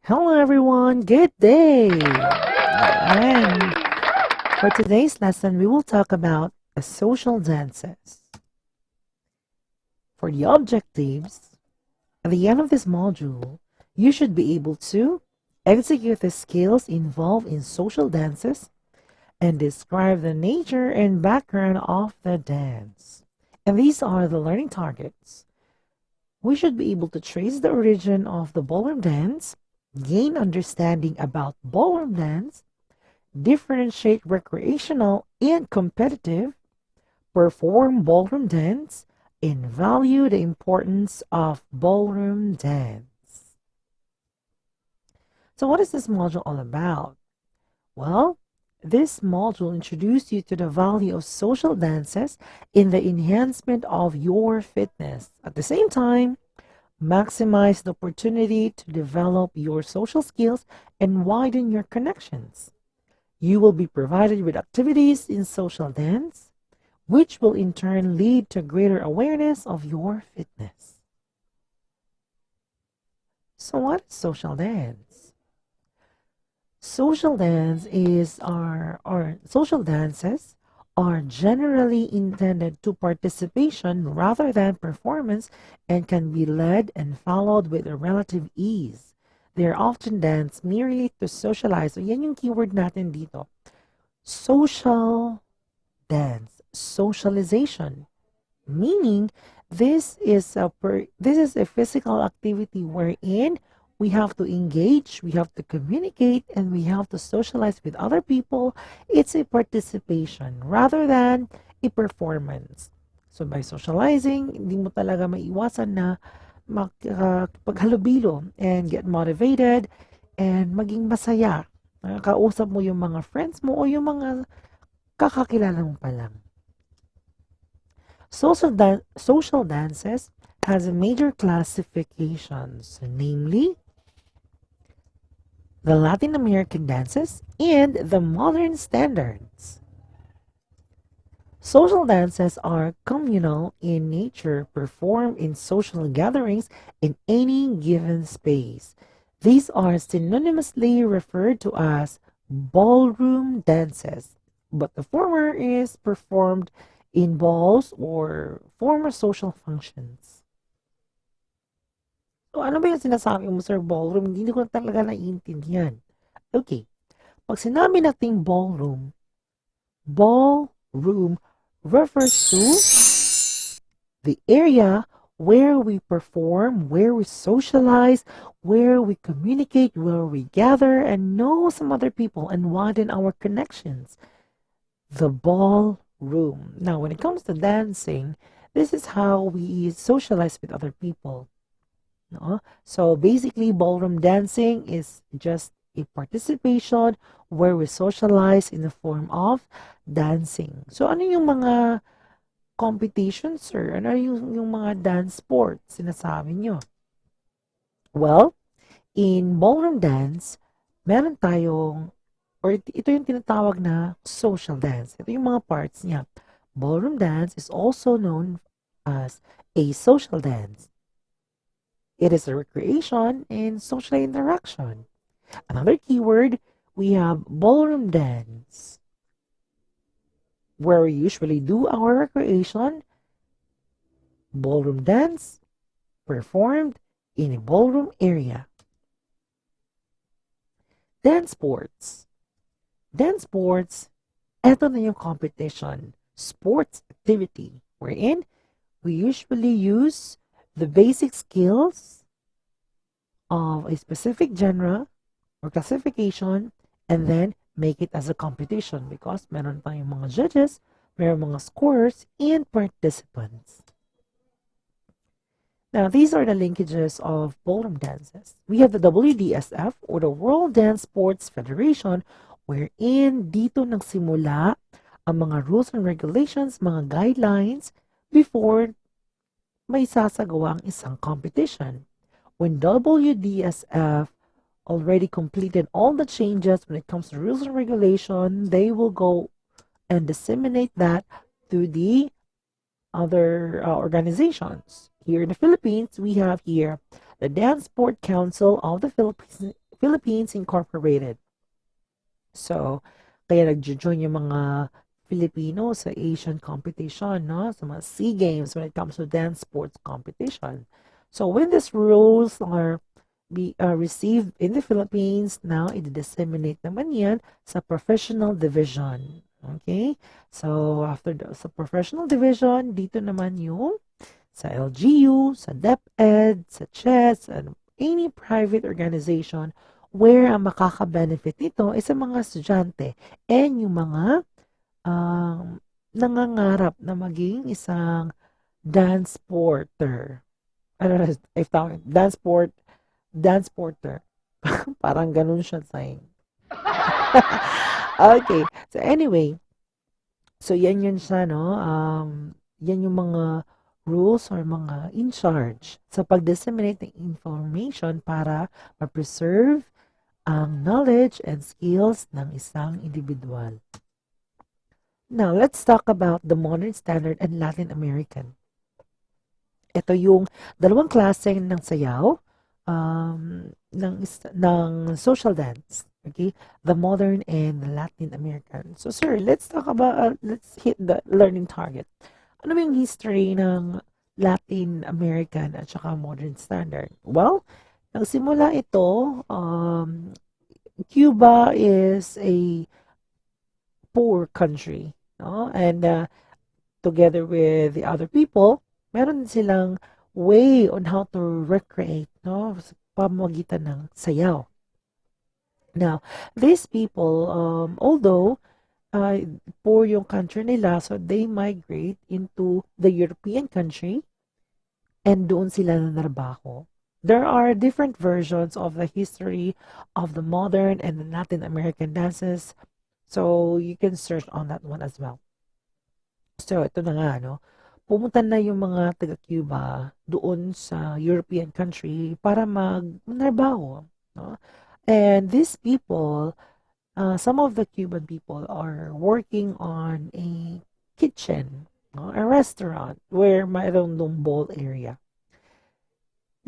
Hello everyone, good day! And for today's lesson, we will talk about social dances. For the objectives, at the end of this module, you should be able to execute the skills involved in social dances and describe the nature and background of the dance. And these are the learning targets. We should be able to trace the origin of the ballroom dance, gain understanding about ballroom dance, differentiate recreational and competitive, perform ballroom dance, and value the importance of ballroom dance. So what is this module all about? Well, this module introduced you to the value of social dances in the enhancement of your fitness. At the same time, maximize the opportunity to develop your social skills and widen your connections. You will be provided with activities in social dance, which will in turn lead to greater awareness of your fitness. So what is social dance? Social dances are generally intended to participation rather than performance and can be led and followed with a relative ease. They are often danced merely to socialize. So yan yung keyword natin dito. Social dance, socialization, meaning this is a physical activity wherein we have to engage, we have to communicate, and we have to socialize with other people. It's a participation rather than a performance. So by socializing, hindi mo talaga maiwasan na paghalubilo and get motivated and maging masaya. Kausap mo yung mga friends mo o yung mga kakakilala mo pa lang. Social dances has major classifications, namely the Latin American dances and the modern standards. Social dances are communal in nature, performed in social gatherings in any given space. These are synonymously referred to as ballroom dances, but the former is performed in balls or former social functions. So, ano ba yung sinasabi mo, Sir Ballroom? Hindi ko talaga naiintindihan. Okay. Pag sinabi nating ballroom refers to the area where we perform, where we socialize, where we communicate, where we gather and know some other people and widen our connections. The ballroom. Now, when it comes to dancing, this is how we socialize with other people. No? So basically, ballroom dancing is just a participation where we socialize in the form of dancing. So ano yung mga competitions, sir? Ano yung mga dance sports sinasabi nyo? Well, in ballroom dance, meron tayong or ito yung tinatawag na social dance. Ito yung mga parts niya. Ballroom dance is also known as a social dance. It is a recreation and social interaction. Another keyword, we have ballroom dance, where we usually do our recreation. Ballroom dance performed in a ballroom area. Dance sports. Dance sports, eto na yung competition, sports activity, wherein we usually use the basic skills of a specific genre or classification and then make it as a competition because meron tayong mga judges, meron mga scorers, and participants. Now, these are the linkages of ballroom dances. We have the WDSF or the World Dance Sports Federation wherein dito nagsimula ang mga rules and regulations, mga guidelines before may sasagawa ang isang competition. When WDSF already completed all the changes when it comes to rules and regulation, they will go and disseminate that to the other organizations. Here in the Philippines, we have here the Dance Sport Council of the Philippines Incorporated. So, kaya nagjo-join yung mga Filipino sa Asian competition, no? Sa mga SEA Games when it comes to dance sports competition. So, when these rules are received in the Philippines, now i-disseminate naman yan sa professional division. Okay? So, after sa professional division, dito naman yung sa LGU, sa DepEd, sa CHES, and any private organization where ang makaka-benefit nito ay sa mga estudyante and yung mga nangangarap na maging isang dance porter. I don't know if tawag, dance porter. Parang ganun siya saying. Okay. So anyway, so yan yun siya, no? Yan yung mga rules or mga in charge sa pag-disseminate ng information para ma-preserve ang knowledge and skills ng isang individual. Now, let's talk about the modern standard and Latin American. Ito yung dalawang klase ng sayaw ng social dance. Okay? The modern and the Latin American. So, sir, let's hit the learning target. Ano yung history ng Latin American at saka modern standard? Well, nagsimula ito, Cuba is a poor country, no? And together with the other people, meron silang way on how to recreate, no? Sa pamamagitan ng sayaw. Now, these people, although poor yung country nila, so they migrate into the European country and doon sila nanarbaho. There are different versions of the history of the modern and the Latin American dances, so you can search on that one as well. So, ito na nga, no? Pumunta na yung mga taga-Cuba doon sa European country para manarbaho, no? And these people, some of the Cuban people are working on a kitchen, no? A restaurant where mayroong dong bowl area.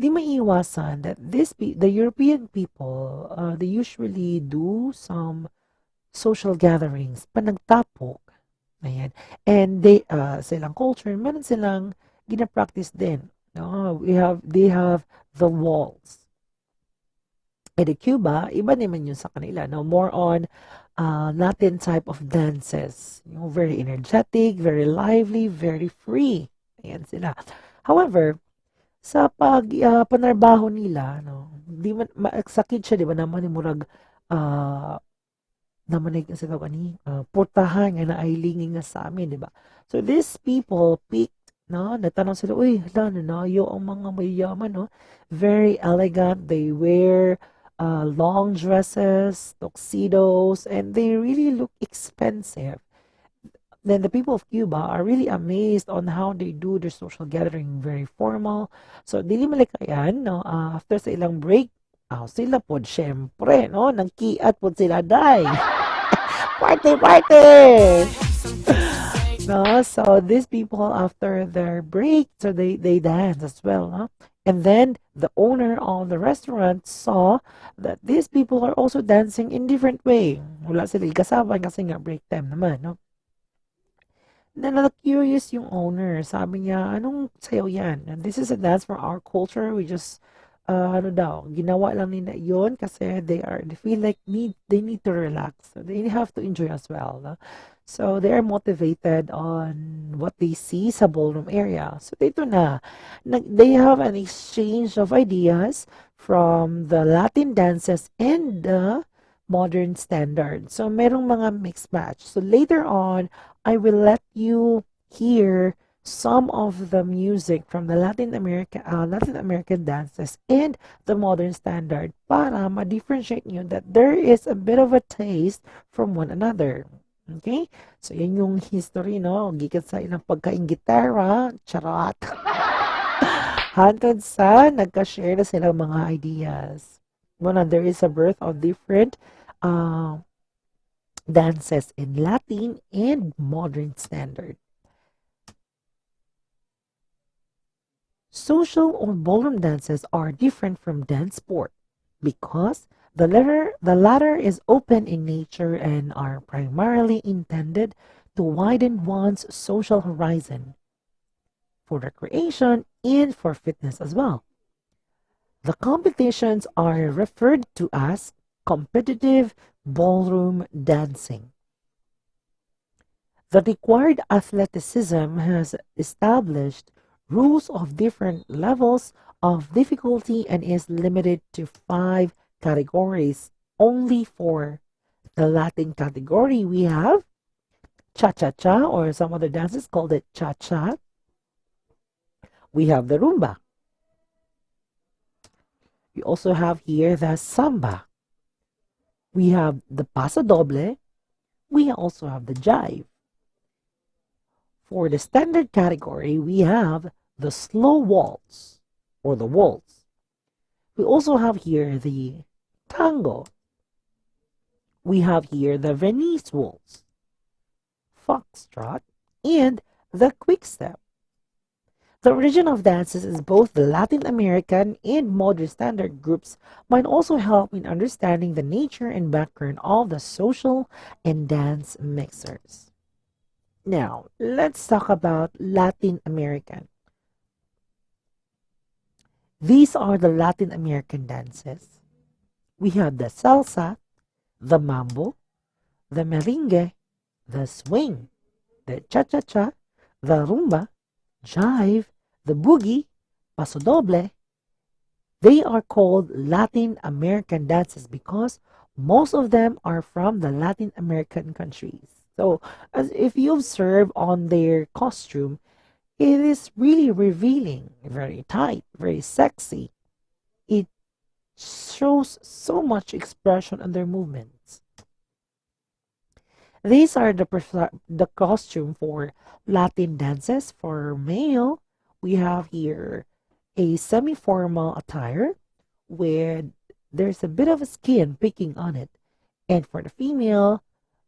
Di maiiwasan that the European people, they usually do some social gatherings, panagtapok. Ayan. And silang culture, meron silang gina-practice din. No? They have the waltz. And in Cuba, iba naman yun sa kanila. No? More on Latin type of dances. Yung very energetic, very lively, very free. Ayan sila. However, sa panarbaho nila, no, di man, sakit siya, di ba, naman yung murag, naman sa tawag ni portahan nga na ay linging nga sa amin, di ba? So these people picked, no, natanong sila, uy, hala, no, yung mga mayayaman, no, very elegant, they wear long dresses, tuxedos, and they really look expensive. Then the people of Cuba are really amazed on how they do their social gathering, very formal. So, dili malikayan, no, after sa ilang break, sila po, syempre, no, nagkiat po sila, day. Party, party! No, so these people, after their break, so they dance as well, no? And then the owner of the restaurant saw that these people are also dancing in different way. Wala sila kasama kasi nga break time naman, no? Na-curious yung owner. Sabi niya, anong sayaw yan? And this is a dance for our culture. We just, ano daw, ginawa lang nila yon kasi they feel like they need to relax. So they have to enjoy as well. No? So they are motivated on what they see sa ballroom area. So dito na, they have an exchange of ideas from the Latin dances and the modern standard. So merong mga mixed match. So later on, I will let you hear some of the music from the Latin American dances and the modern standard para ma-differentiate nyo that there is a bit of a taste from one another. Okay? So, yan yung history, no? Gikat sa ilang pagkain gitara, charot. Hantod sa nagka-share na silang mga ideas. Well, there is a birth of different dances in Latin and modern standard. Social or ballroom dances are different from dance sport because The latter is open in nature and are primarily intended to widen one's social horizon for recreation and for fitness as well. The competitions are referred to as competitive ballroom dancing. The required athleticism has established rules of different levels of difficulty and is limited to five categories. Only for the Latin category, we have cha cha cha, or some other dances called it cha cha. We have the rumba. We also have here the samba. We have the paso doble. We also have the jive. For the standard category, we have the slow waltz or the waltz. We also have here the tango. We have here the Venice waltz, foxtrot, and the quick step. The origin of dances is both the Latin American and modern standard groups might also help in understanding the nature and background of the social and dance mixers. Now, let's talk about Latin American. These are the Latin American dances. We have the salsa, the mambo, the merengue, the swing, the cha-cha-cha, the rumba, jive, the boogie, paso doble. They are called Latin American dances because most of them are from the Latin American countries. So, as if you observe on their costume, it is really revealing, very tight, very sexy. It shows so much expression on their movements. These are the costume for Latin dances. For male, we have here a semi-formal attire with there's a bit of a skin picking on it. And for the female,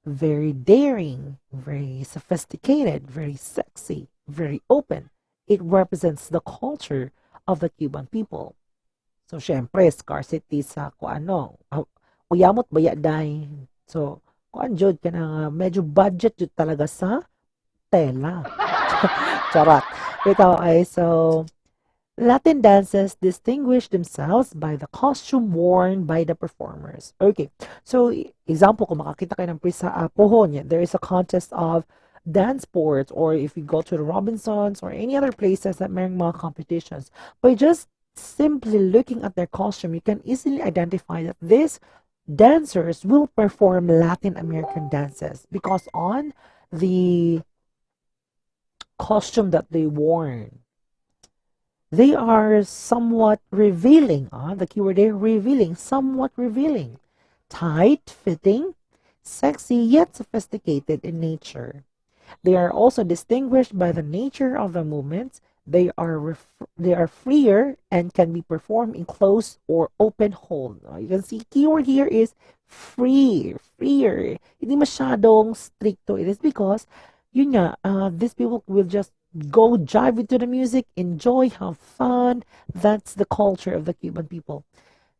very daring, very sophisticated, very sexy, very open. It represents the culture of the Cuban people. So, syempre, scarcity sa kuano. Uyamot baya day. So, kuan jud ka na medyo budget jud talaga sa tela. Charot. Ito ay, so, Latin dances distinguish themselves by the costume worn by the performers. Okay, so example, kung makakita kayo ng sa Pohon, there is a contest of dance sports, or if you go to the Robinsons or any other places that merong mga competitions, by just simply looking at their costume, you can easily identify that these dancers will perform Latin American dances because on the costume that they worn, they are somewhat revealing. The keyword there, revealing, somewhat revealing. Tight, fitting, sexy, yet sophisticated in nature. They are also distinguished by the nature of the movements. They are freer and can be performed in closed or open hold. You can see keyword here is free, freer. Hindi masyadong stricto. It is because yun nga, these people will just go jive into the music, enjoy, have fun. That's the culture of the Cuban people.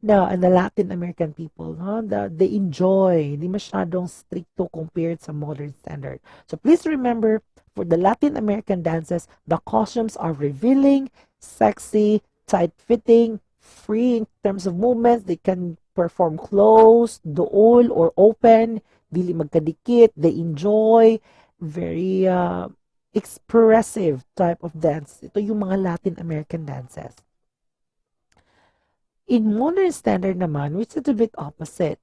Now, and the Latin American people, they enjoy, hindi masyadong stricto compared sa modern standard. So please remember, for the Latin American dances, the costumes are revealing, sexy, tight-fitting, free in terms of movements. They can perform closed, duol, or open, dili magkadikit. They enjoy, very expressive type of dance. Ito yung mga Latin American dances. In modern standard naman, which is a bit opposite,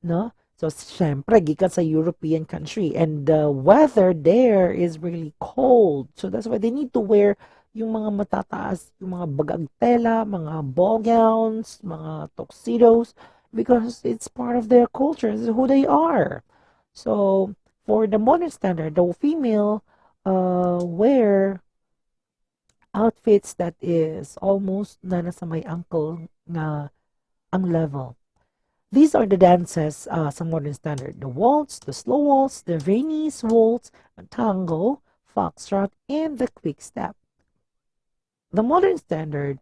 no? So, syempre, gikan sa European country, and the weather there is really cold. So, that's why they need to wear yung mga matataas, yung mga bagang tela, mga ball gowns, mga tuxedos, because it's part of their culture, it's who they are. So, for the modern standard, the female wear outfits that is almost na nasa may ankle nga ang level. These are the dances sa modern standard. The waltz, the slow waltz, the Viennese waltz, the tango, foxtrot, and the quick step. The modern standard,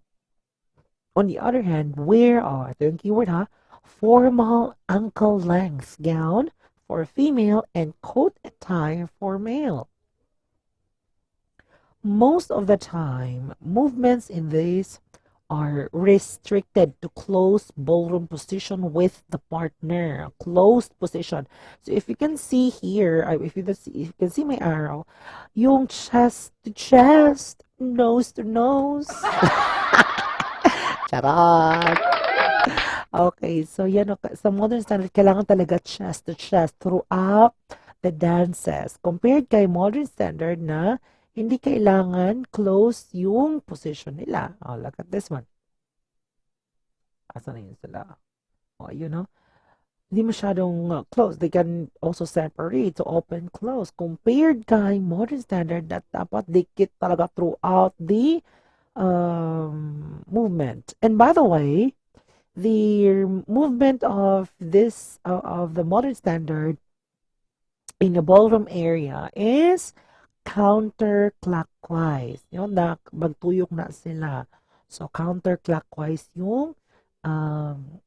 on the other hand, ito yung keyword ha, formal ankle-length gown for female and coat attire for male. Most of the time, movements in this are restricted to close ballroom position with the partner. Closed position. So if you can see here, if you can see my arrow, yung chest to chest, nose to nose. Charot! Okay, so yan, sa modern standard, kailangan talaga chest to chest throughout the dances. Compared kay modern standard na hindi kailangan close yung position nila. Oh, look at this one. Asa na yun sila? Oh, you know, hindi masyadong close. They can also separate to open, close. Compared kay modern standard na dapat dikit talaga throughout the movement. And by the way, the movement of this of the modern standard in the ballroom area is counterclockwise. Yun na, magtuyok na sila. So, counterclockwise yung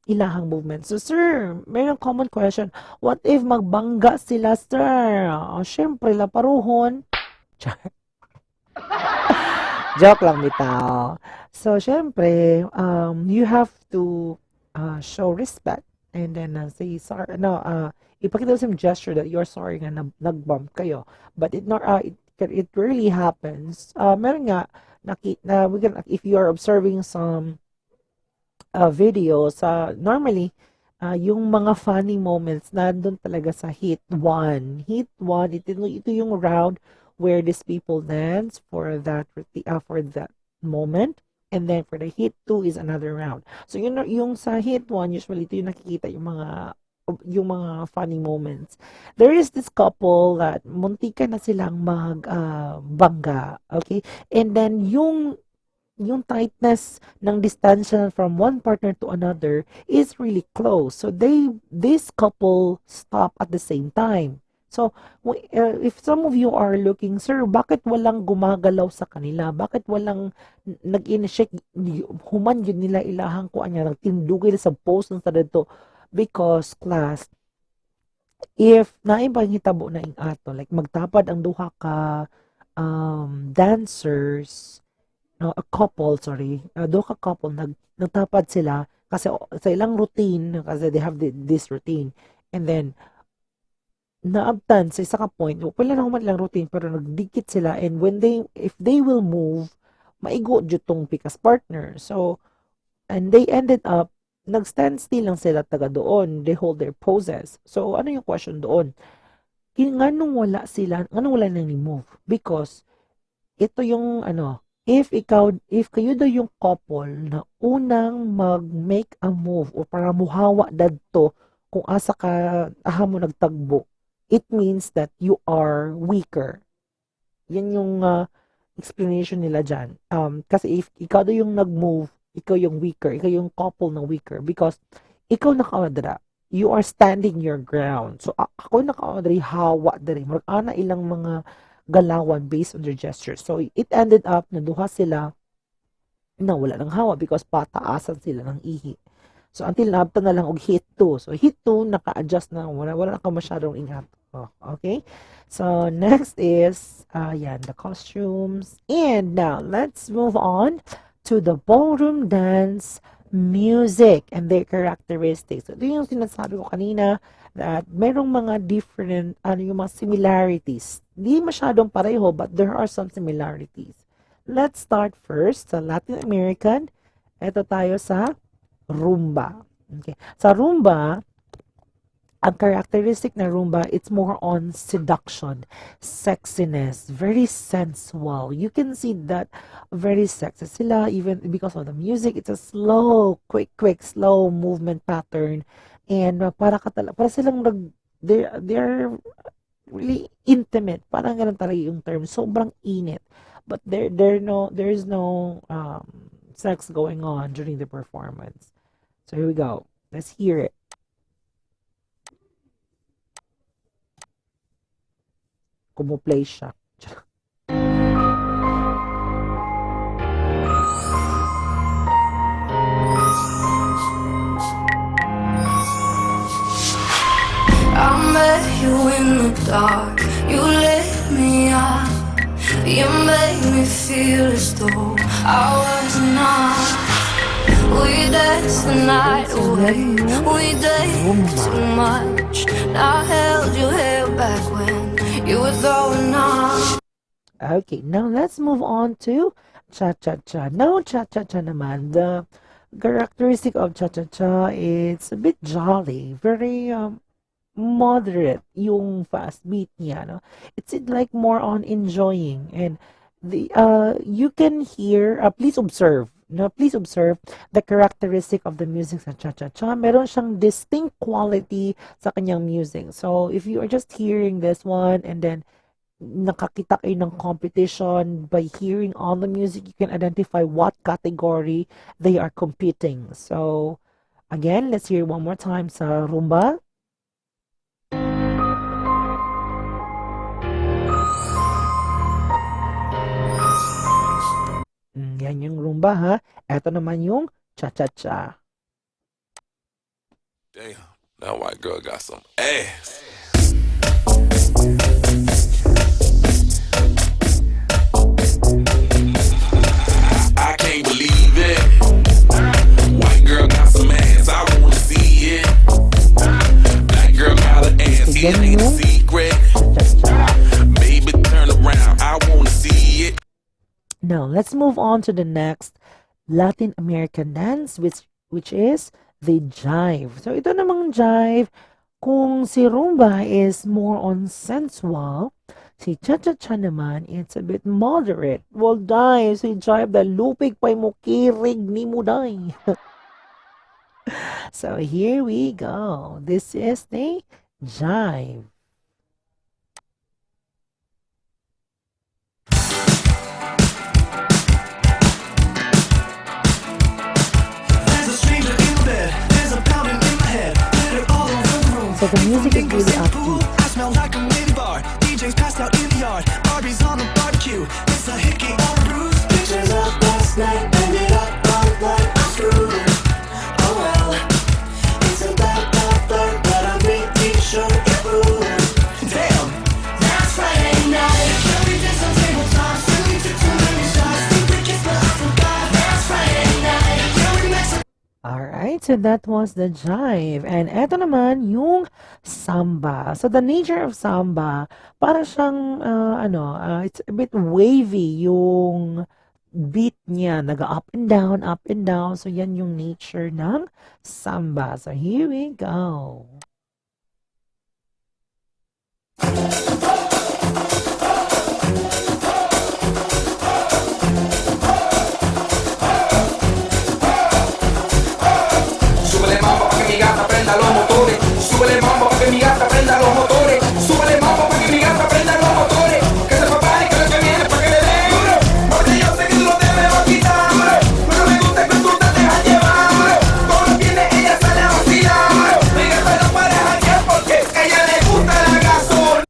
ilahang movement. So, sir, mayroong common question. What if magbangga sila, sir? Syempre, laparuhon. Joke lang bitaw. So, syempre, you have to show respect and then say sorry. No, ipakita mo sa gesture that you're sorry nga nag-bump kayo. But it really happens. Meron nga, if you are observing some videos, normally, yung mga funny moments nandun talaga sa hit 1. Hit 1, ito yung round where these people dance for that moment. And then for the hit 2 is another round. So yung sa hit 1, usually ito yung nakikita yung mga funny moments. There is this couple that muntika na silang bangga, okay? And then yung tightness ng distansya from one partner to another is really close. So this couple stop at the same time. So if some of you are looking, sir, bakit walang gumagalaw sa kanila? Bakit walang nag-initiate human yun nila ilahang ko anya nagtindugay sa post sa dito? Because class, if naibang hitabo na ing ato, like magtapad ang duha ka dancers, no, a couple, sorry, do ka couple, nagtapad sila kasi sa ilang routine, kasi they have this routine. And then, naabtan sa isa ka point, wala na human lang routine, pero nagdikit sila, and if they will move, maigo dyo tong pikas partner. So, and they ended up, nag-stand still lang sila taga doon. They hold their poses. So, ano yung question doon? Nganong wala sila, nganong wala nang move? Because, ito yung if kayo daw yung couple na unang mag-make a move o para muhawa dadto kung asa ka mo nagtagbo, it means that you are weaker. Yan yung explanation nila dyan. Kasi if ikaw daw yung nag-move, ikaw yung weaker, ikaw yung couple na weaker because ikaw nakaodra. You are standing your ground. So, ako nakaodra hawa diri. Ana ilang mga galawan based on their gestures. So, it ended up na duha sila na wala ng hawa because pataasan sila ng ihi. So, until naabta na lang og hit 2. So, hit 2, naka-adjust na. Wala na ka masyadong ingat. Oh, okay? So, next is, the costumes. And now, let's move on to the ballroom dance music and their characteristics. So, ito yung sinasabi ko kanina that merong mga different, yung mga similarities. Di masyadong pareho, but there are some similarities. Let's start first sa Latin American. Ito tayo sa rumba. Okay. Sa rumba, ang characteristic na rumba, it's more on seduction, sexiness, very sensual. You can see that very sexy sila, even because of the music. It's a slow, quick, slow movement pattern. And para silang they're really intimate. Parang ganun talaga yung term. Sobrang init. But there is no sex going on during the performance. So here we go. Let's hear it. Kumuplay siya. dark. You lit me up. You made me feel as though I was not. We danced the night So away. yan yung We dated too rumba. much. And I held your hair back when you were throwing up. Okay, now let's move on to cha-cha-cha. Now, cha-cha-cha naman, the characteristic of cha-cha-cha, it's a bit jolly, very moderate yung fast beat niya, no? It's like more on enjoying, and the you can hear, please observe, no, please observe the characteristic of the music sa cha-cha-cha. Meron siyang distinct quality sa kanyang music. So if you are just hearing this one and then nakakita kayo ng competition, by hearing all the music, you can identify what category they are competing. So again, let's hear one more time sa rumba. Yan yung rumba ha. Eto naman yung cha-cha-cha. Damn, that white girl got some ass. I can't believe it. White girl got some ass, I wanna see it. Black girl got an ass, it ain't a secret. Baby, turn around, I wanna see it. Now, let's move on to the next Latin American dance, which is the jive. So, ito namang jive, kung si rumba is more on sensual, si cha-cha-cha naman, it's a bit moderate. Well, jive, si jive, the lupig pa'y mo kirig ni mo day. So, here we go. This is the jive. So the music is really upbeat. I smell like a mini bar. DJ's passed out in the yard. Barbie's on the barbecue. It's a hickey on a roof. Pictures up last night. Ended up on blood. I'm screwed. Oh well. It's a bad flirt, but I'm pretty sure it rules. Damn. That's Friday night. Can we did some table talk? Still we took too many shots. Think we kissed, but I forgot. That's Friday night. Can we make some Alright, so that was the jive. And eto naman yung samba. So the nature of samba, para siyang, it's a bit wavy yung beat niya. Naga up and down. So yan yung nature ng samba. So here we go. Súbele mambo pa' que mi gata prenda los motores. Súbele mambo pa' que mi gata prenda los motores. Súbele mambo pa' que mi gata prenda los motores. Que se prepare que lo que viene pa' que le den duro. Porque yo sé que tú no te me vas a quitar duro. Pero me gusta que tú te dejas llevar duro. Todo lo tiene, ella sale a vacilar duro. Mi gata no para janguear porque a ella le gusta la gasolina.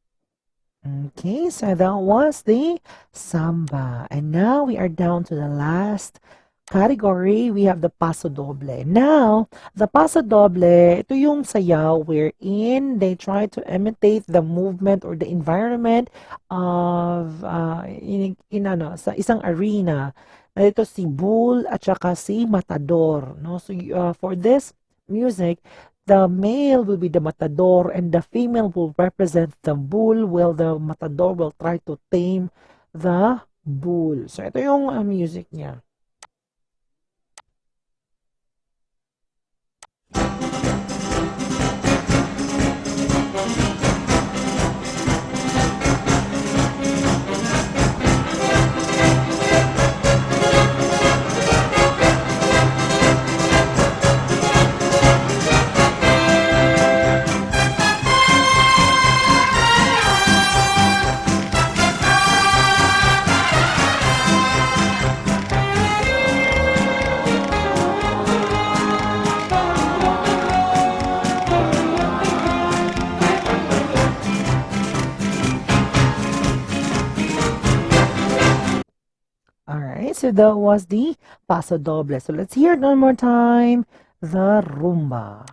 Okay, so that was the samba. And now we are down to the last category. We have the paso doble. Now, the paso doble, ito yung sayaw wherein they try to imitate the movement or the environment of sa isang arena. Ito si bull at saka si matador, no? So for this music, the male will be the matador and the female will represent the bull, while the matador will try to tame the bull. So ito yung music niya. Alright, so that was the paso doble. So let's hear it one more time. The rumba.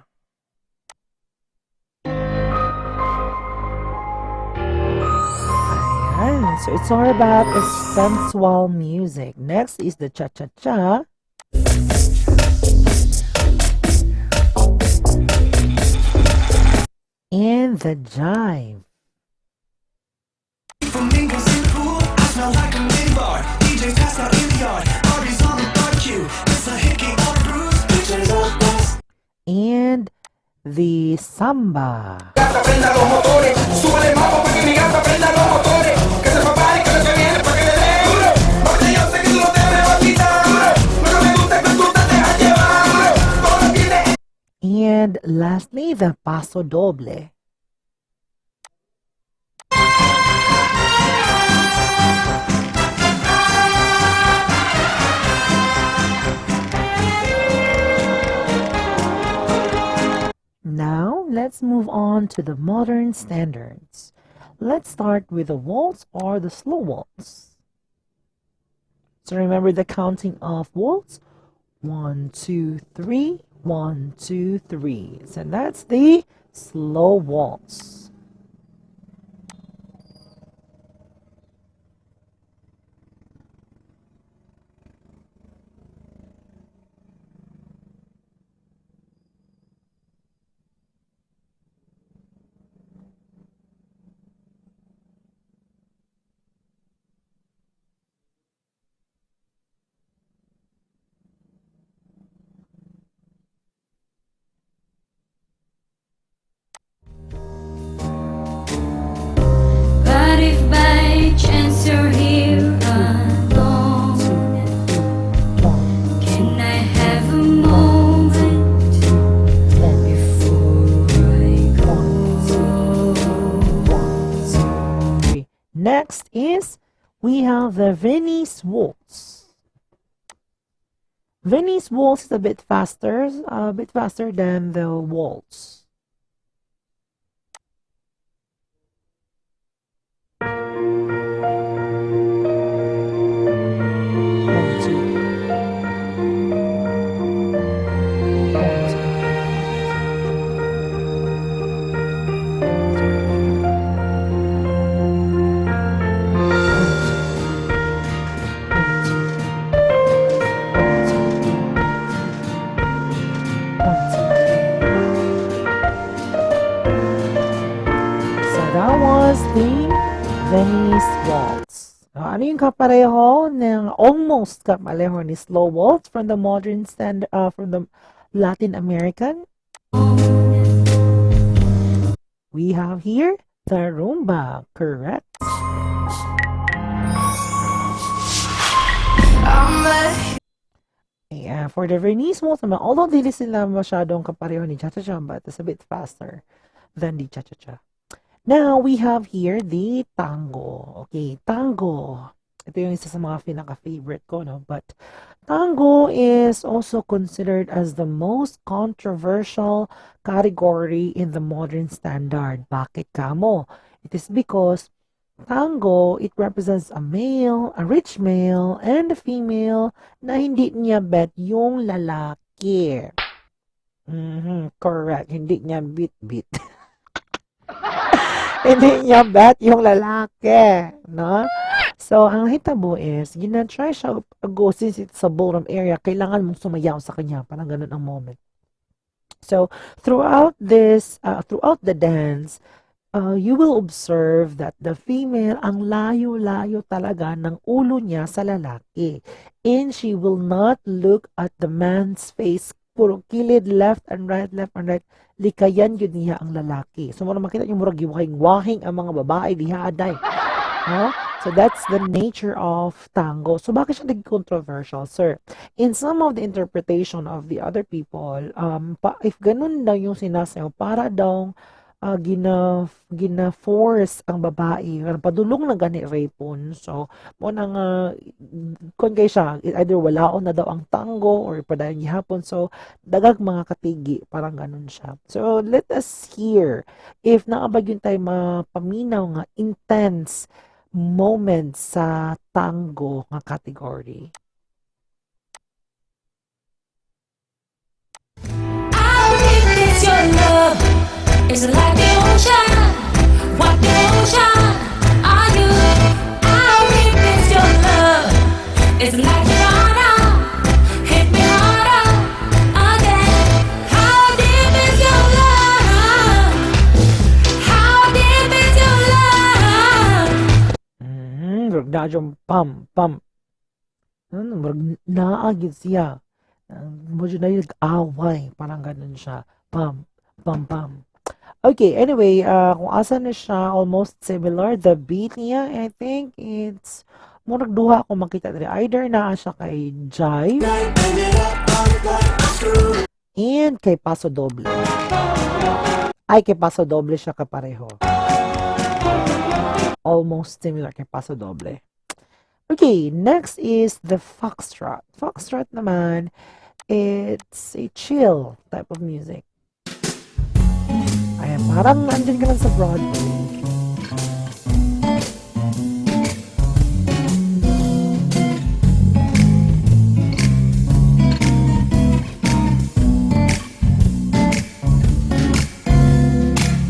Ayan, so it's all about a sensual music. Next is the cha-cha-cha. And the jive. Flamingos in the pool, I smell like a minibar. DJ's passed out in the yard. Barbie's on the barbecue. It's a hickey on a bruise. Pictures of us. And the samba. Gata prenda los motores, súbele mambo pa' que mi gata prenda los motores, que se prepare que lo que viene pa' que le dé duro, porque yo sé que tú no te me vas a quitar duro, lo que me gusta es que tú te dejas llevar duro, todo tiene. And lastly, the paso doble. Now, let's move on to the modern standards. Let's start with the waltz or the slow waltz. So remember the counting of waltz? 1, 2, 3, 1, 2, 3. So that's the slow waltz. But if by chance you're here alone, can I have a moment before I go? Next is we have the Venice waltz. Venice waltz is a bit faster than the waltz. That was the Venice waltz. Ano yung kapareho ng almost kapareho ni slow waltz from the modern from the Latin American? We have here the rumba, correct? Yeah, for the Venice waltz naman, although hindi sila masyadong kapareho ni cha-cha-cha, but it's a bit faster than the cha-cha-cha. Now, we have here the tango. Okay, tango. Ito yung isa sa mga pinaka-favorite ko, no? But tango is also considered as the most controversial category in the modern standard. Bakit kamo? It is because tango, it represents a male, a rich male, and a female na hindi niya bet yung lalaki. Correct. Hindi niya beat. Hindi niya bet yung lalaki, no? So, ang hitabo is, gina-try siya go since it's sa ballroom area, kailangan mong sumayaw sa kanya, parang ganun ang moment. So, throughout the dance, you will observe that the female, ang layo-layo talaga ng ulo niya sa lalaki. And she will not look at the man's face. Puro kilid, left and right. Likayan yun niya ang lalaki. So, muna makita niyo murag wahing ang mga babae diha aday. No? So, that's the nature of tango. So, bakit siya naging controversial, sir? In some of the interpretation of the other people, if ganun daw yung sinasayaw, para daw gina-force ang babae, padulong na gani rapon. So, mo nang kung kay siya, either walaon na daw ang tango or padayon gihapon. So, dagag mga katigi, parang ganun siya. So, let us hear if naabag yun tayo mapaminaw nga intense moment sa tango nga category. I think it's your love. It's like the ocean. What the ocean are you? na yung pam, pam. Ano, murag naa gyud siya. Medyo na yung away, parang ganun siya. Pam, pam, pam. Okay, anyway, kung asa na siya, almost similar. The beat niya, I think it's murag duha ako makita diri. Either naa siya kay Jive and kay Paso Doble. Ay, kay Paso Doble siya kapareho. Almost similar kay Paso Doble. Okay, next is the Foxtrot. Foxtrot naman, it's a chill type of music. Ayan, parang nandyan ka lang sa Broadway.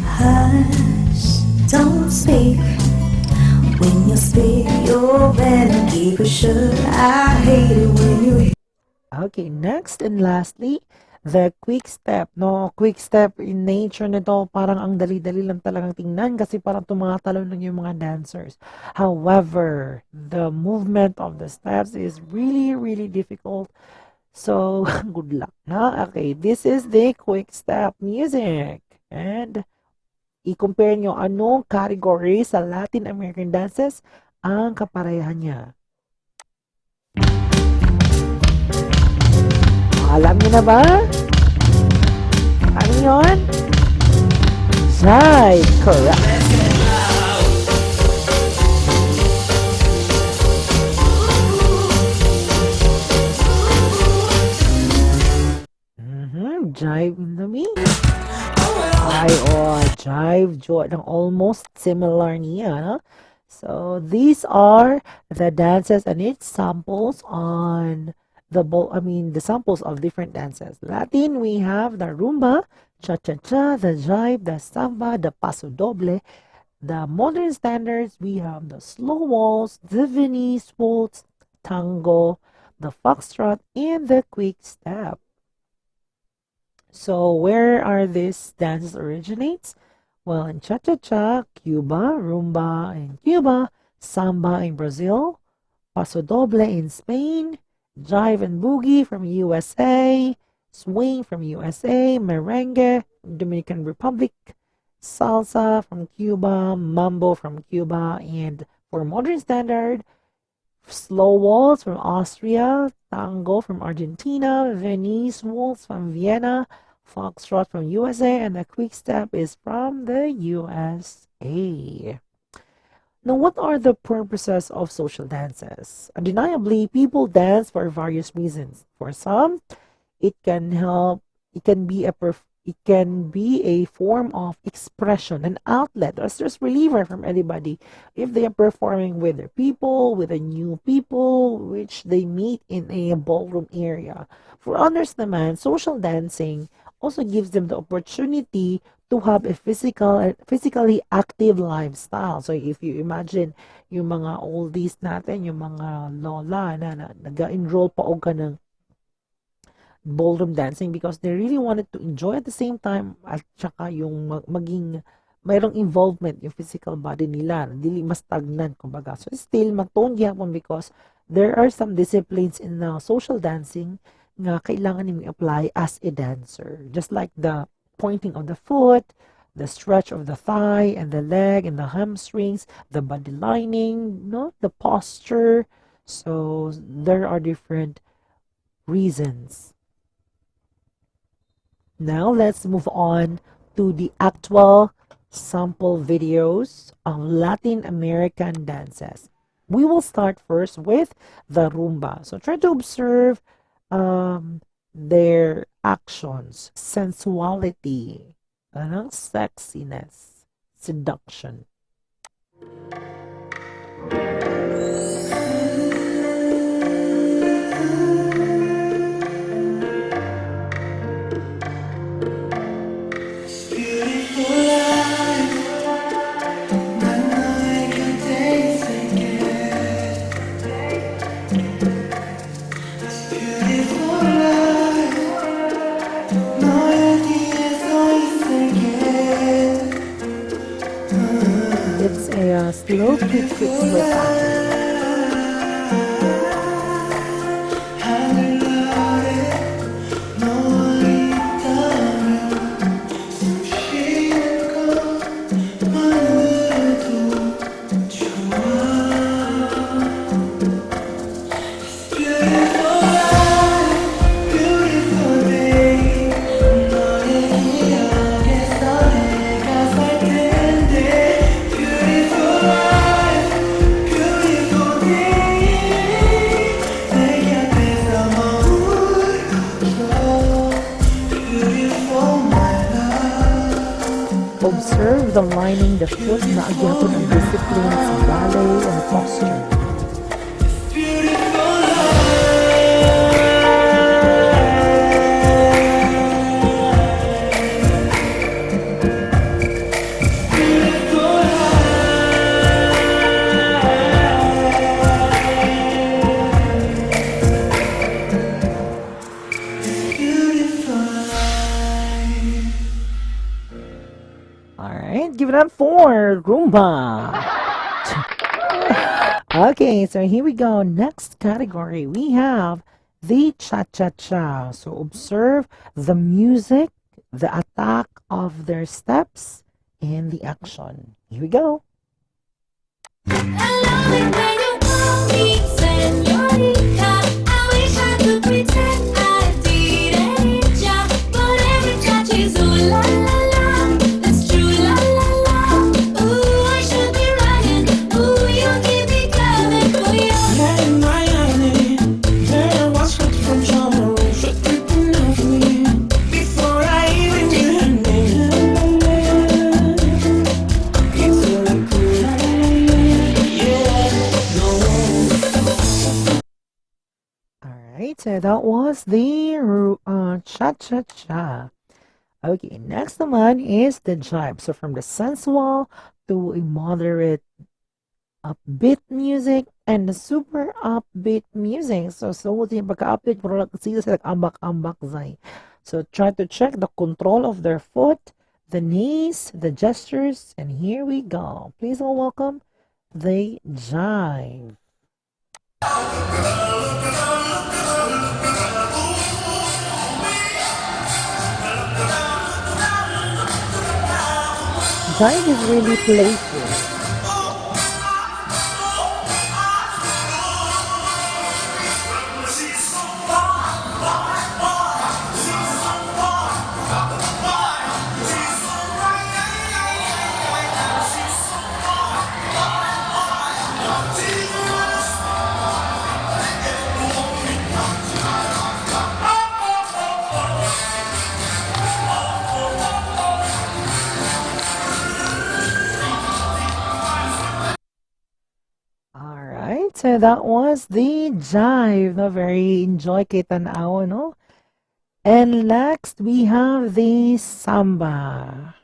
Hush, don't speak. When you speak, you're better keep it shut. I hate it when you. Okay, next and lastly, the quick step. No, quick step in nature nito, parang ang dali-dali lang talagang tingnan kasi parang tumatalon lang yung mga dancers. However, the movement of the steps is really, really difficult. So, good luck. Na? Okay, this is the quick step music. And i-compare nyo anong category sa Latin American dances ang kaparehan niya. Alam niyo na ba? Ano yun? Jive, correct. Jive in the me. Ay, jive, joy, almost similar niya, no? So, these are the dances and its samples on the samples of different dances. Latin, we have the rumba, cha-cha-cha, the jive, the samba, the paso doble. The modern standards, we have the slow waltz, the Viennese waltz, tango, the foxtrot, and the quick step. So, where are these dances originates? Well, in cha-cha-cha, Cuba, rumba in Cuba, samba in Brazil, paso doble in Spain, jive and boogie from USA, swing from USA, merengue, Dominican Republic, salsa from Cuba, mambo from Cuba, and for modern standard, slow waltz from Austria, tango from Argentina, Viennese waltz from Vienna, foxtrot from USA, and the quick step is from the USA. Now, what are the purposes of social dances? Undeniably, people dance for various reasons. For some, it can help, it can be it can be a form of expression, an outlet, a stress reliever from anybody if they are performing with their people, with a new people, which they meet in a ballroom area. For others naman, social dancing also gives them the opportunity to have a physically active lifestyle. So if you imagine yung mga oldies natin, yung mga lola na nag-enroll pa og ka ng ballroom dancing because they really wanted to enjoy at the same time at saka yung maging mayroong involvement yung physical body nila, dili mas stagnant kumbaga. So still magtone gyapon because there are some disciplines in social dancing nga kailangan nimo apply as a dancer. Just like the pointing of the foot, the stretch of the thigh and the leg and the hamstrings, the body lining, no, the posture. So there are different reasons. Now let's move on to the actual sample videos of Latin American dances. We will start first with the rumba. So try to observe their actions, sensuality, sexiness, seduction. It's a slow, quick, quick, quick action. Observe the lining, the foot na agyaton ang discipline sa ballet and the posture. Alright, give it up for Roomba. Okay, so here we go. Next category, we have the cha-cha-cha. So observe the music, the attack of their steps, and the action. Here we go. I love it when you call me señorita. I wish I could pretend I didn't ya, but every touch is ooh la la la. It's true la la la. Ooh, I should be running. Ooh, you keep me coming for you. Hey, Miami, there was hot from John. Should creeping off me before I even knew her name. It's really cool, yeah, no. Alright, so that was the cha-cha-cha. Okay, next naman is the jive. So from the sensual to a moderate upbeat music and the super upbeat music. So yung pagka-upbeat, pero sila sila ambak-ambak zay. So try to check the control of their foot, the knees, the gestures, and here we go. Please all welcome the jive. Jive is really playful. Alright, so that was the jive. No, very enjoy kay tanaw, no? And next, we have the samba,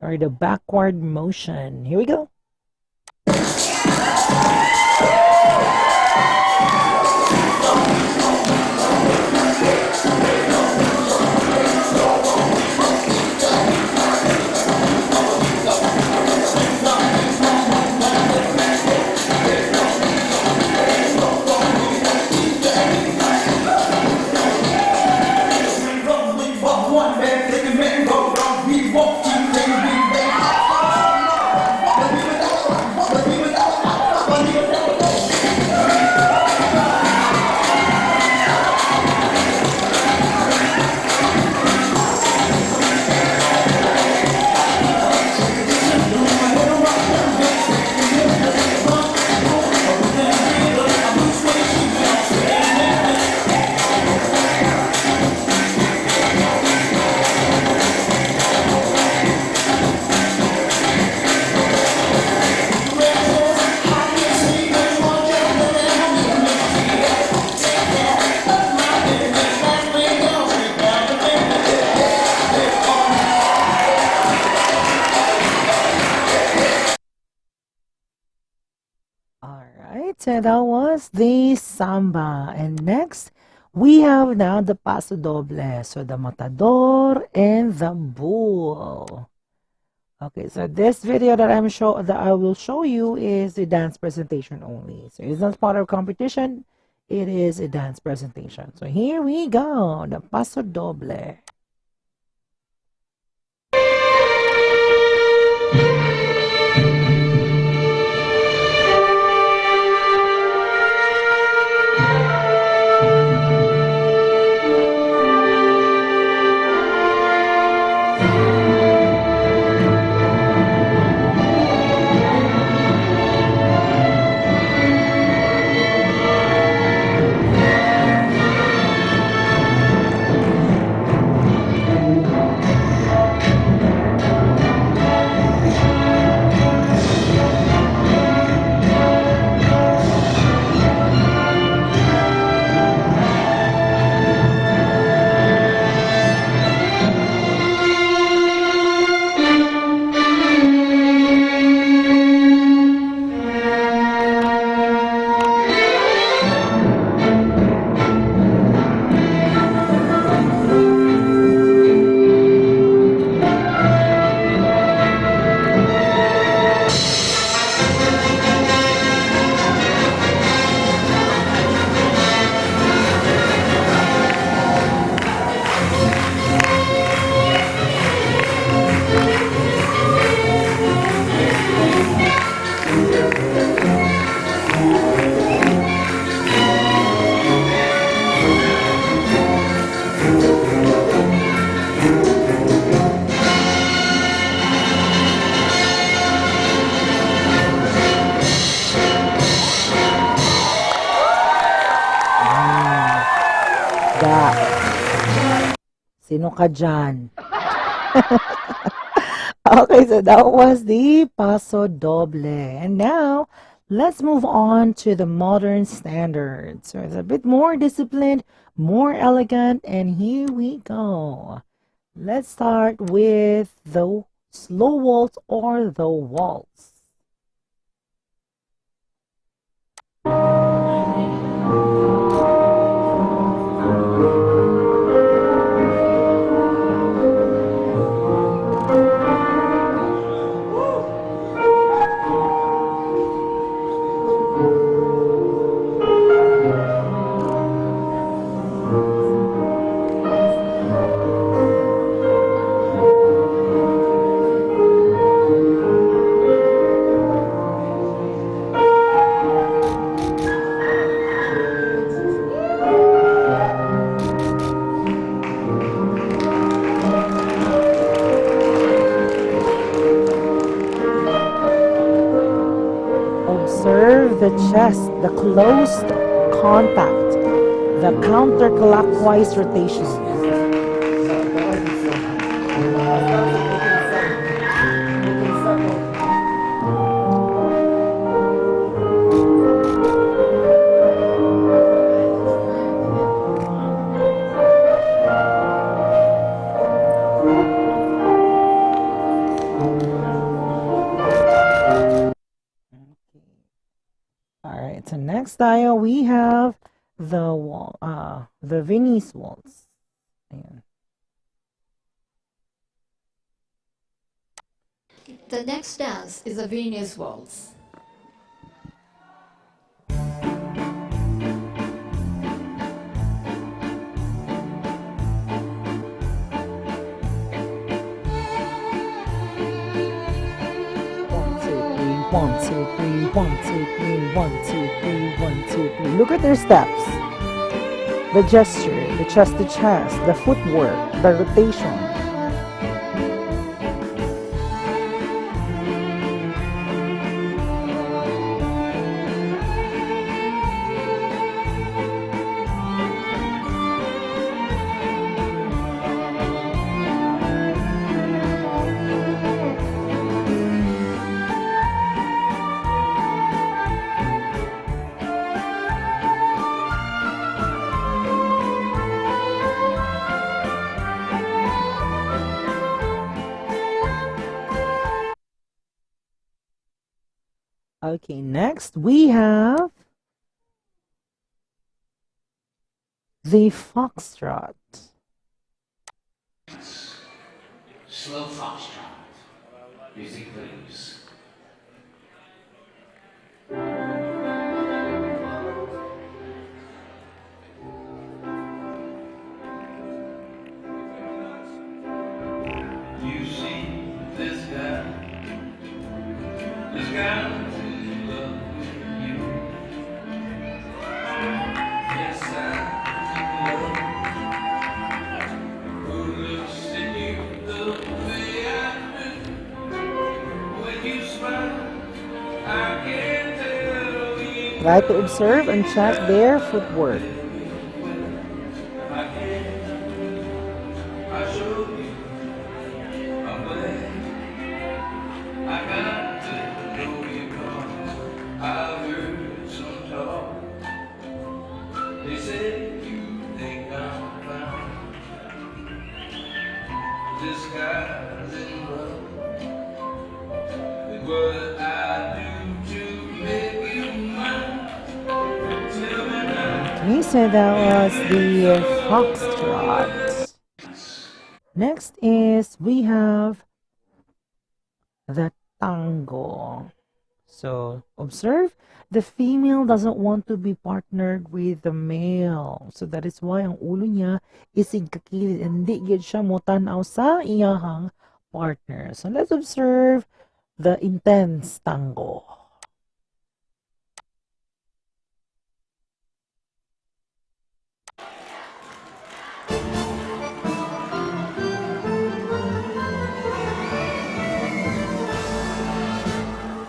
or the backward motion. Here we go. Alright, so that was the samba. And next, we have now the paso doble. So the matador and the bull. Okay, so this video that I will show you is a dance presentation only. So it's not part of competition. It is a dance presentation. So here we go, the paso doble. Sino ka dyan? Okay, so that was the Paso Doble. And now, let's move on to the modern standard. So it's a bit more disciplined, more elegant, and here we go. Let's start with the slow waltz or the waltz. Observe the chest, the closed contact, the counterclockwise rotation. All right, so next style we have the Venice waltz. Ayan. The next dance is a Venus waltz. One, two, three, 1, 2, 3, 1, 2, 3, 1, 2, 3. Look at their steps. The gesture, the chest to chest, the footwork, the rotation. Okay, next we have the foxtrot. Slow foxtrot. Music please. You see this guy who loves you. Yes, I love who looks at you the way I do. When you smile, I can tell you. Try to observe and check their footwork. I can, I show you. I'm glad I got to know you 'cause I've heard some talk. They say you think I'm fine. This guy's in love with what I do to make you mine. Tell me now. Okay, so that was the foxtrot. Next is we have the tango. So observe, the female doesn't want to be partnered with the male. So that is why ang ulo niya isig kakilid. Hindi gid siya mo tanaw sa iyahang partner. So let's observe the intense tango.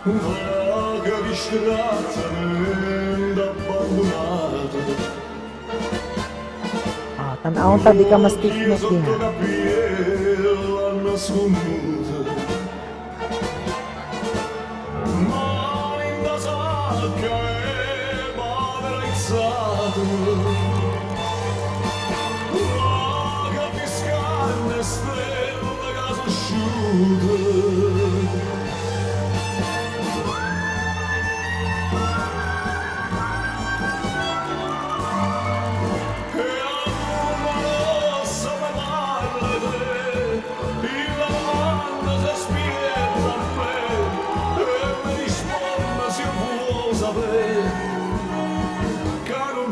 Vaga stratan da abbandonato. Naon ta di ka mastikmos diha. Capirla nasconuta, ma linda sacca e valorizzata, la capiscarne stella casa asciutta.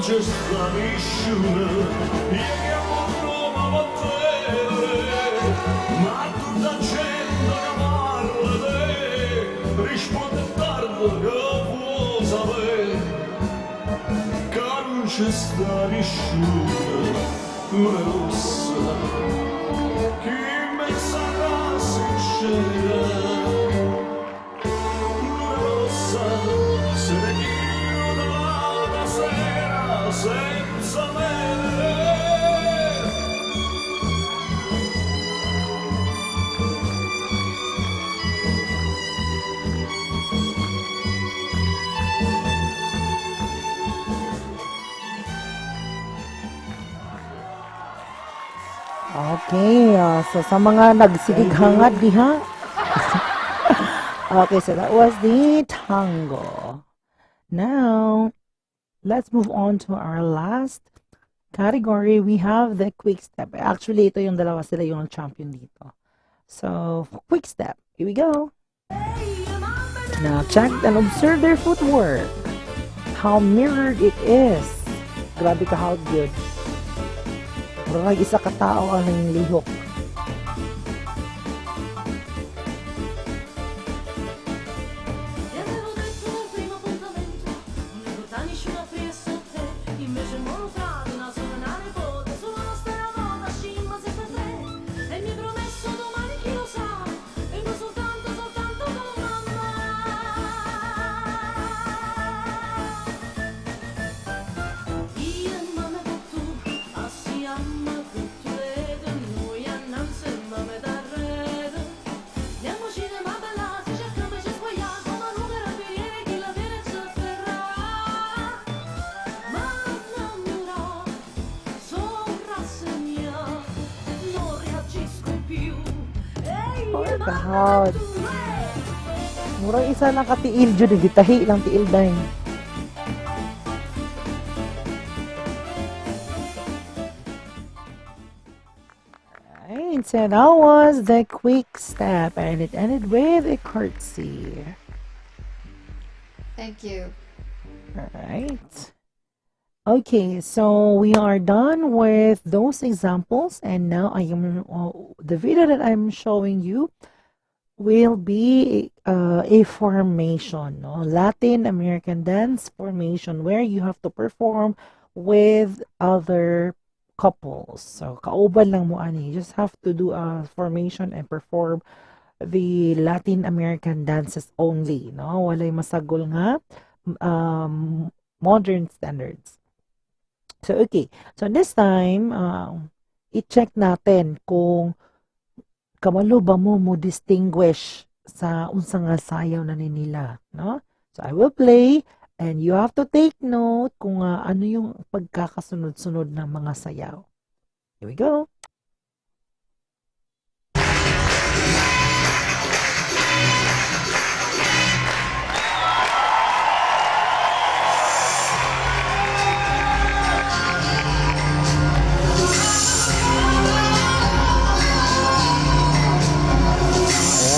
C'è sta nessuno, io chiamo Roma Mattere, ma tutta gente che parla di risponde tardi che vuoi sapere, che non c'è sta nessuno, ma lo sa, chi me sarà sincera, non lo sa, se ne chiude la sera senza me. Okay, so sa mga nagsigig hangad diha. Okay, so that was the tango. Now, let's move on to our last category. We have the quick step. Actually, ito yung dalawa sila yung champion dito. So, quick step. Here we go. Now, check and observe their footwork. How mirrored it is. Grabe ka, how good. Murag isa ka tao ang lihok. Ti avevo detto nel primo appuntamento, non mi portare nessuno appresso a te, invece non lo frate, una sola nave nipote, sulla nostra moda, scimma sempre te, e mi hai promesso domani chi lo sa, vengo soltanto con mamma. Io e mamma e tu, assieme che tu vedi, noi annanzi e mamma d'arredo, andiamo cinema bellati, cerchiamo ci sbagliato, ma non capire chi la viene ci afferrà. Ma innamorò, sono rassegnato, non reagisco più. Ehi, Oh, mamma God. tu, Murag isa lang katiil jud, gitahi lang tiil dahin. Alright, so that was the quick step and it ended with a curtsy. Thank you. Alright. Okay, so we are done with those examples and now the video that I'm showing you will be a formation, no? Latin American dance formation where you have to perform with other couples. So, kauban lang mo ani. You just have to do a formation and perform the Latin American dances only, no? Walay masagol nga modern standards. So, okay. So, this time, i-check natin kung kamalo ba mo distinguish sa unsa nga sayaw na nila, no? So I will play and you have to take note kung ano yung pagkakasunod-sunod ng mga sayaw. Here we go.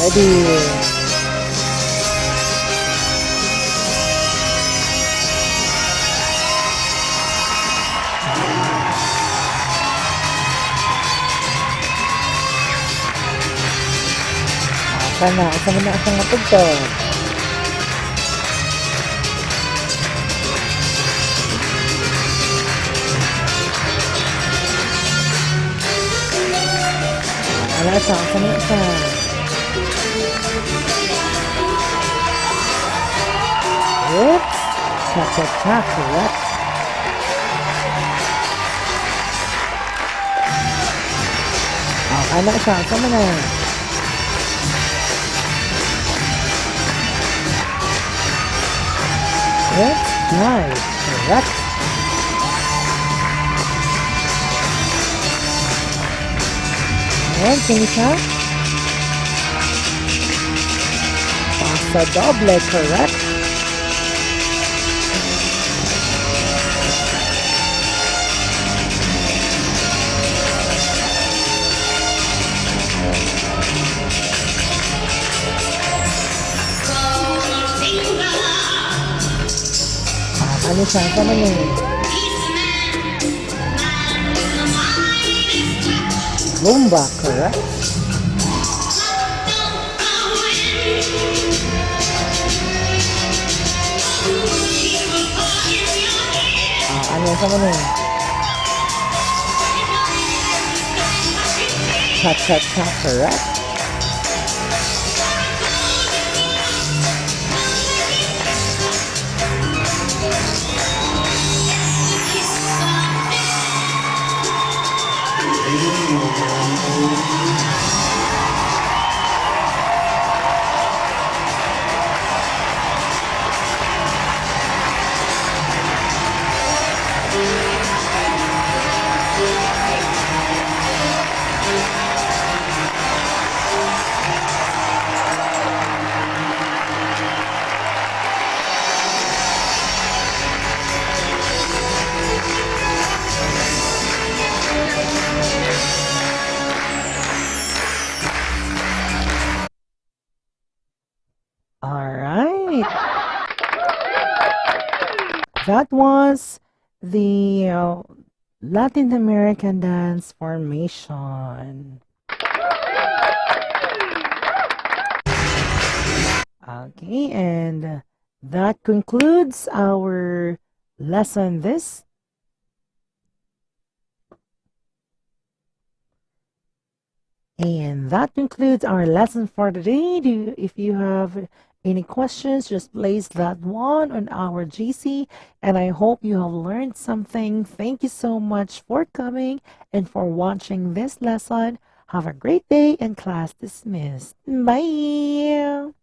Ready. Sana, asa mo na asang matugtog. Wala sa, asa mo na asa. Oops, cha-cha-cha, correct. Okay na siya. Sama na. Let's drive. Correct. And Kenisha, pasa doble, correct? Ano siya? Sama niya. Zumba, correct? Ano yan? Sama niya. Cha-cha-cha, correct? Alright. That was the Latin American dance formation. Okay, and that concludes our lesson this. And that concludes our lesson for today. If you have any questions, just place that one on our GC. And I hope you have learned something. Thank you so much for coming and for watching this lesson. Have a great day and class dismissed. Bye.